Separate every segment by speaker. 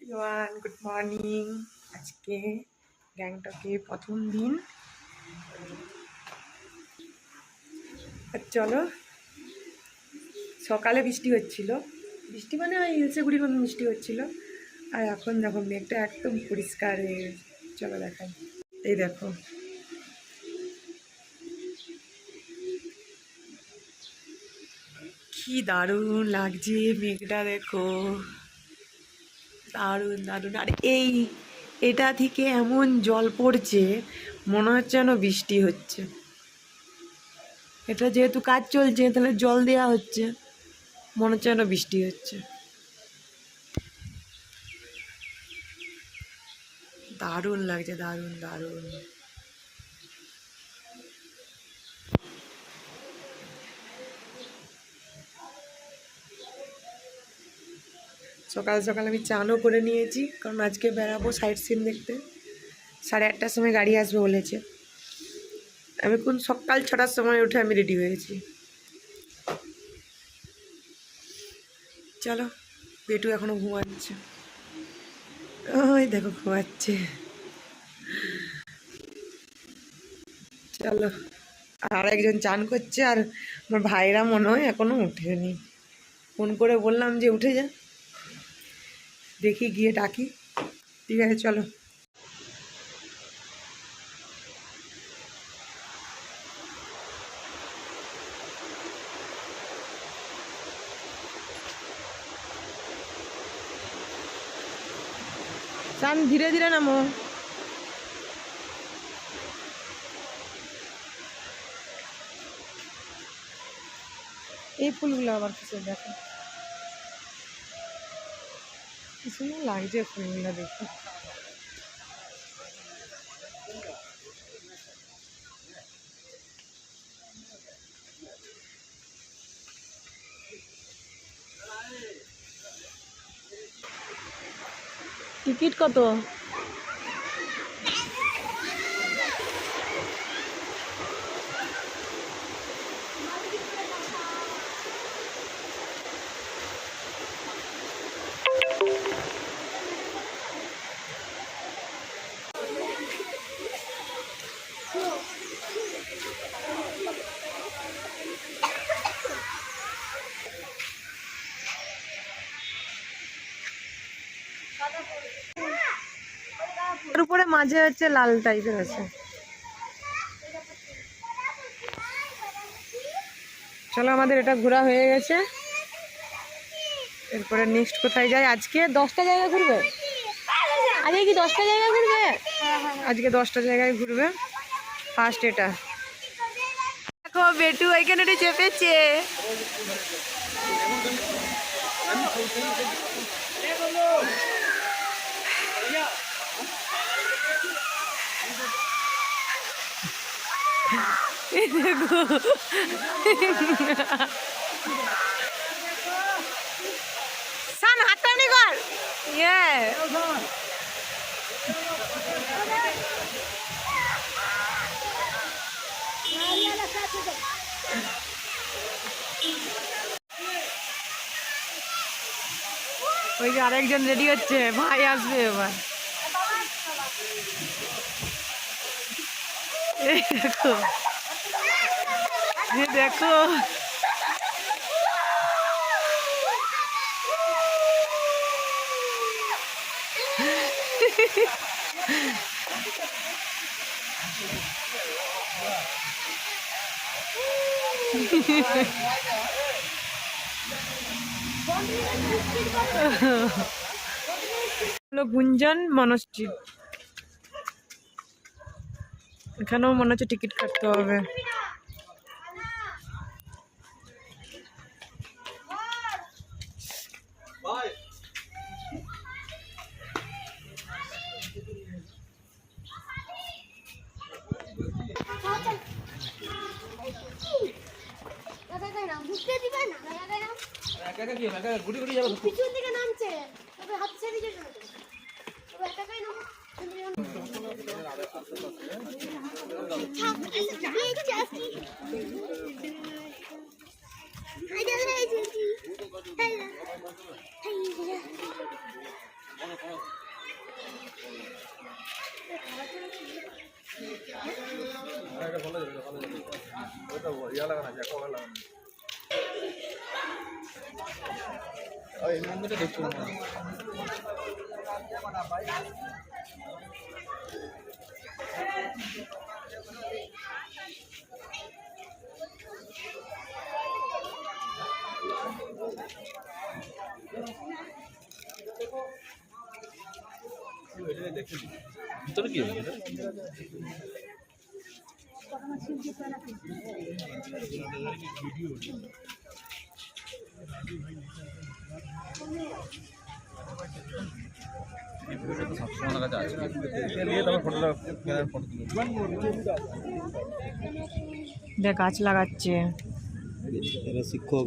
Speaker 1: Everyone, good morning. আজকে গ্যাংটকে প্রথম দিন। চলো, সকালে বৃষ্টি হচ্ছিল, বৃষ্টি মানে ওই হিলসেগুড়ির মতো বৃষ্টি হচ্ছিল। আর এখন দেখো মেঘটা একদম পরিষ্কার হয়ে গেছে। চলো দেখাই, এই দেখো কি দারুণ লাগছে মেঘটা, দেখো দারুণ দারুণ। আর এটা থেকে এমন জল পড়ছে, মনে হচ্ছে যেন বৃষ্টি হচ্ছে। এটা যেহেতু কাজ চলছে তাহলে জল দেওয়া হচ্ছে, মনে হচ্ছে যেন বৃষ্টি হচ্ছে। দারুণ লাগছে, দারুণ দারুণ। সকাল সকাল আমি চানও করে নিয়েছি, কারণ আজকে বেড়াবো সাইট সিন দেখতে। 8:30টার সময় গাড়ি আসবে বলেছে। আমি কোন সকাল 6টার সময় উঠে আমি রেডি হয়েছি। চলো, বেটু এখনো ঘুমাচ্ছে, ওই দেখো ঘুমাচ্ছে। চলো, আর একজন চান করছে, আর আমার ভাইরা মনে হয় এখনো উঠেনি। ফোন করে বললাম যে উঠে যা, দেখি গিয়ে ডাকি। ঠিক আছে চলো। চান ধীরে ধীরে নামো। এই ফুলগুলো আবার কিছু দেখো, কি সুন্দর লাগছে ফুলগুলো দেখে। টিকিট কত? এর উপরে মাঝে হচ্ছে লাল টাইপের আছে। চলো, আমাদের এটা ঘোরা হয়ে গেছে। এরপরে নেক্সট কোথায় যাই? আজকে 10টা জায়গা ঘুরবে। আজকে কি 10টা জায়গা ঘুরবে? আজকে 10টা জায়গায় ঘুরবে। ফার্স্ট এটা দেখো, বেটু এখানে চেপেছে। দেখো সান হাতটানি কর। ইয়ে ওই যে আরেকজন রেডি হচ্ছে, ভাই আসবে এবার। এই দেখো, দেখো গুঞ্জন মনস্ট্রিট, এখানেও মনে হচ্ছে টিকিট কাটতে হবে।
Speaker 2: পিছন দিকে নামছে, তবে হাত ছেড়ে দিয়ে তবে একাই নামো।
Speaker 3: ভিতরে কি আছে?
Speaker 1: দেখ গাছ লাগাচ্ছে।
Speaker 3: শিক্ষক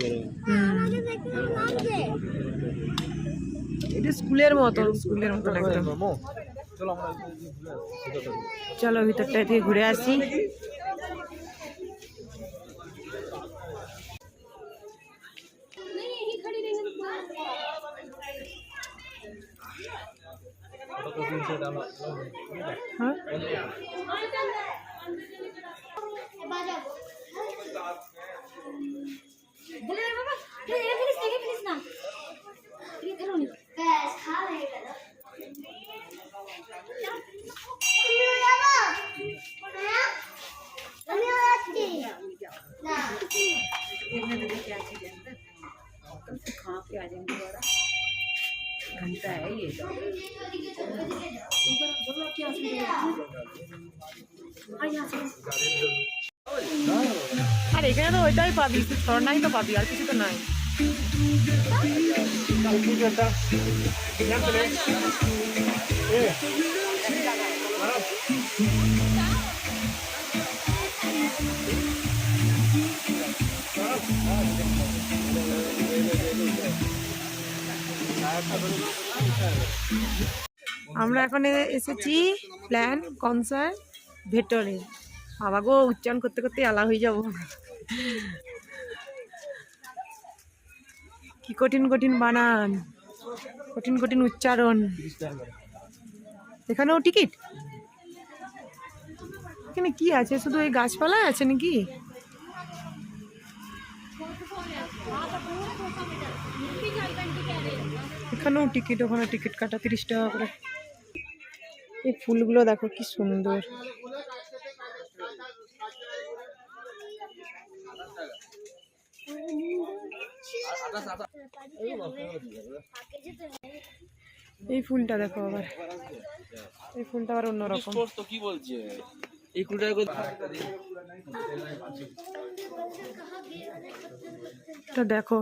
Speaker 1: এটা স্কুলের মতন একদম। চলো ভিতরটা থেকে ঘুরে আসি।
Speaker 2: नहीं यही खड़ी रहेंगे
Speaker 1: হ্যাঁ
Speaker 2: बोले बाबा ये फिनिश ना ये करो नहीं बस खा लेगा
Speaker 1: घंटा है ये। আর এখানে তো ওইটাই পাবি, ঝর্ণাই তো পাবি, আর কিছু তো নাই। আমরা এখন এসেছি প্ল্যান কনসার্ট ভেতরে। বাবা গো, উচ্চারণ করতে করতে আলা হয়ে যাব। কি কঠিন কঠিন বানান, কঠিন কঠিন উচ্চারণ। এখানেও টিকিট? এখানে কি আছে, শুধু এই গাছপালা আছে নাকি? এখানেও টিকিট, ওখানে টিকিট কাটা 30 টাকা করে। এই ফুলগুলো দেখো কি সুন্দর। এই ফুলটা দেখো আবার, এই ফুলটা আবার অন্যরকম।
Speaker 3: কি বলছে এই ফুলটা?
Speaker 1: তো দেখো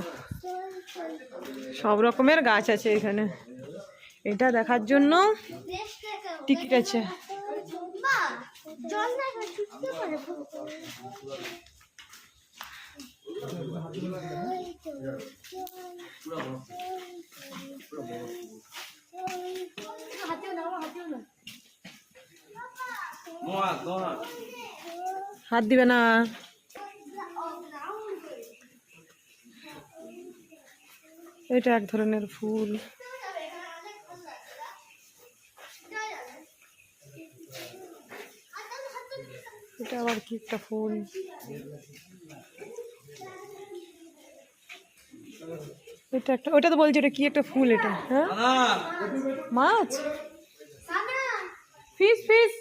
Speaker 1: সব রকমের গাছ আছে এখানে। এটা দেখার জন্য টিকিট আছে। হাত দিবে না। এটা এক ধরনের ফুল। এটা আবার কি একটা ফুল। এটা একটা, ওটা তো বলছি, এটা কি একটা ফুল এটা? হ্যাঁ, মাছ, ফিশ ফিশ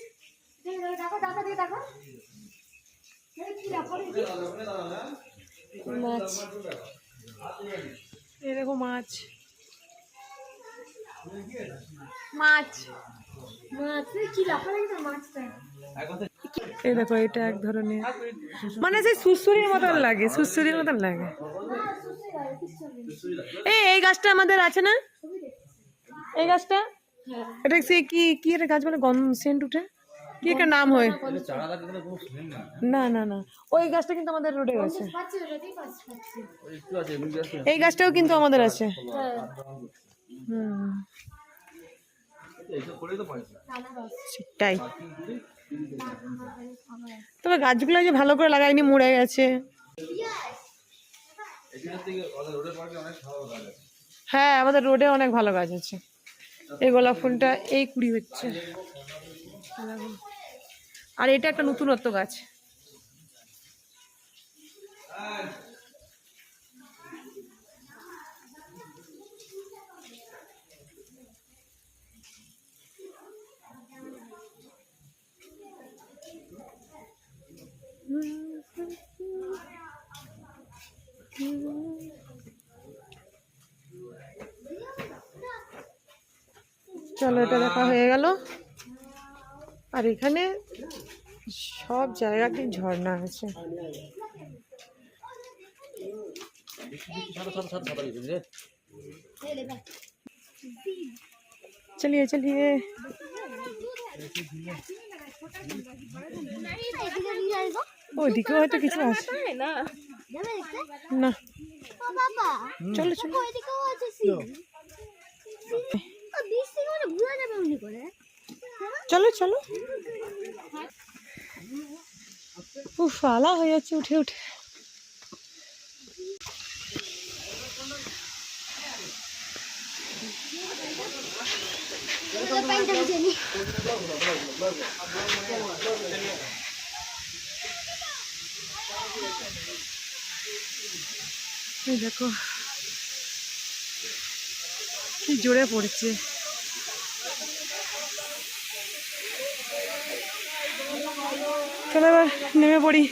Speaker 1: মাছ। এই দেখো মাছ, মাছ
Speaker 2: মাছ কি লাফা লাগে মাছটা।
Speaker 1: এই দেখো এটা এক ধরনের, মানে সেই সুসুরির মতন লাগে, সুসুরির মতন লাগে। এই গাছটা আমাদের আছে না, এই গাছটা? এটা সে কি কি একটা গাছ বলে, গন্ধ সেন্ট উঠে, কি একটা নাম হয়? না না না, ওই গাছটা কিন্তু আমাদের রোডে আছে। এই গাছটাও কিন্তু আমাদের আছে। সেটাই। তবে গাছগুলো যে ভালো করে লাগাইনি, মরে গেছে। হ্যাঁ, আমাদের রোডে অনেক ভালো গাছ আছে। এই গোলাপ ফুলটা এই কুড়ি হচ্ছে। আর এটা একটা নতুনত্ব গাছ। চলো, এটা দেখা হয়ে গেল। আর এখানে সব জায়গাতেই ঝর্ণা আছে। চলিয়ে চলিয়ে ওইদিকেও হয়তো কিছু আছে না। চলো চলো, চলো চলো। উফ, আলা হয়ে যাচ্ছে উঠে উঠে। এই দেখো কি জোরে পড়ছে। চলো এবার নেমে পড়ি।